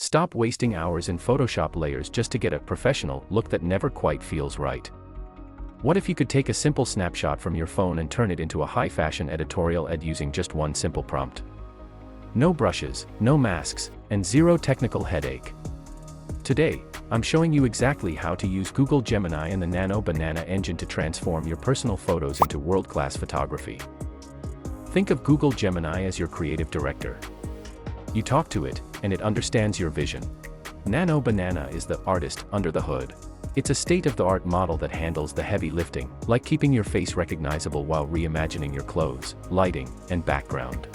Stop wasting hours in Photoshop layers just to get a professional look that never quite feels right. What if you could take a simple snapshot from your phone and turn it into a high-fashion editorial ad using just one simple prompt? No brushes, no masks, and zero technical headache. Today, I'm showing you exactly how to use Google Gemini and the Nano Banana engine to transform your personal photos into world-class photography. Think of Google Gemini as your creative director. You talk to it, and it understands your vision. Nano Banana is the artist under the hood. It's a state-of-the-art model that handles the heavy lifting, like keeping your face recognizable while reimagining your clothes, lighting, and background.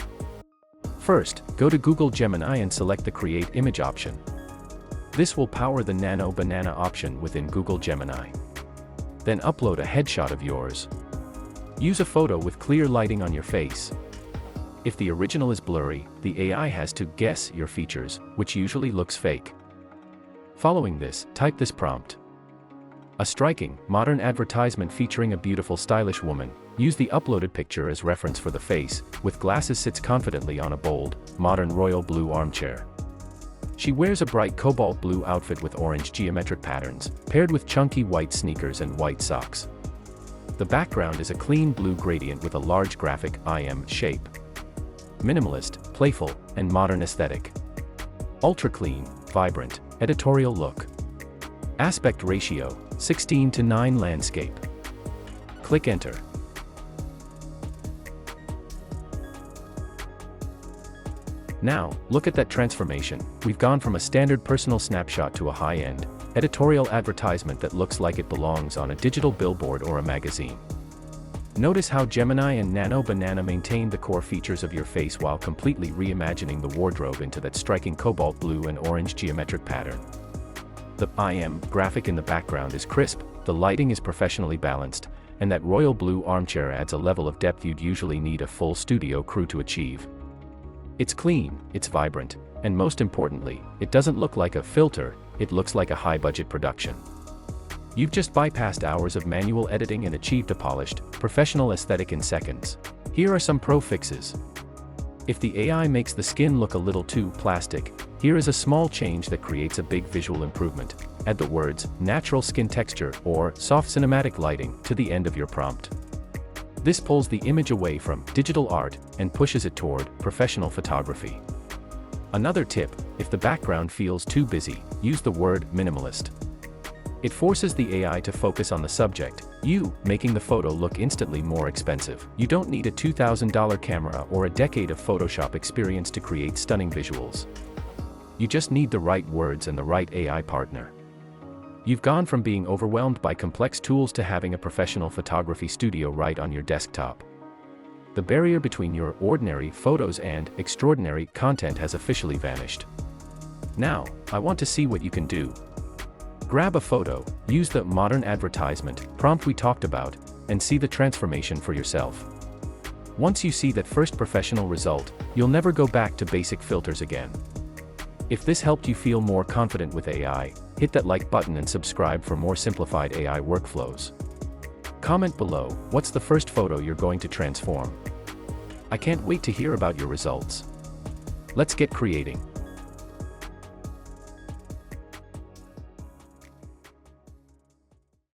First, go to Google Gemini and select the Create Image option. This will power the Nano Banana option within Google Gemini. Then upload a headshot of yours. Use a photo with clear lighting on your face. If the original is blurry, the AI has to guess your features, which usually looks fake. Following this, type this prompt. A striking, modern advertisement featuring a beautiful stylish woman. Use the uploaded picture as reference for the face, with glasses sits confidently on a bold, modern royal blue armchair. She wears a bright cobalt blue outfit with orange geometric patterns, paired with chunky white sneakers and white socks. The background is a clean blue gradient with a large graphic IM shape. Minimalist, playful, and modern aesthetic. Ultra clean, vibrant, editorial look. Aspect ratio, 16:9 landscape. Click enter. Now, look at that transformation. We've gone from a standard personal snapshot to a high-end, editorial advertisement that looks like it belongs on a digital billboard or a magazine. Notice how Gemini and Nano Banana maintain the core features of your face while completely reimagining the wardrobe into that striking cobalt blue and orange geometric pattern. The IM graphic in the background is crisp, the lighting is professionally balanced, and that royal blue armchair adds a level of depth you'd usually need a full studio crew to achieve. It's clean, it's vibrant, and most importantly, it doesn't look like a filter, it looks like a high-budget production. You've just bypassed hours of manual editing and achieved a polished, professional aesthetic in seconds. Here are some pro fixes. If the AI makes the skin look a little too plastic, here is a small change that creates a big visual improvement. Add the words, natural skin texture, or soft cinematic lighting, to the end of your prompt. This pulls the image away from digital art and pushes it toward professional photography. Another tip, if the background feels too busy, use the word minimalist. It forces the AI to focus on the subject, you, making the photo look instantly more expensive. You don't need a $2,000 camera or a decade of Photoshop experience to create stunning visuals. You just need the right words and the right AI partner. You've gone from being overwhelmed by complex tools to having a professional photography studio right on your desktop. The barrier between your ordinary photos and extraordinary content has officially vanished. Now, I want to see what you can do. Grab a photo, use the modern advertisement prompt we talked about, and see the transformation for yourself. Once you see that first professional result, you'll never go back to basic filters again. If this helped you feel more confident with AI, hit that like button and subscribe for more simplified AI workflows. Comment below, what's the first photo you're going to transform? I can't wait to hear about your results. Let's get creating.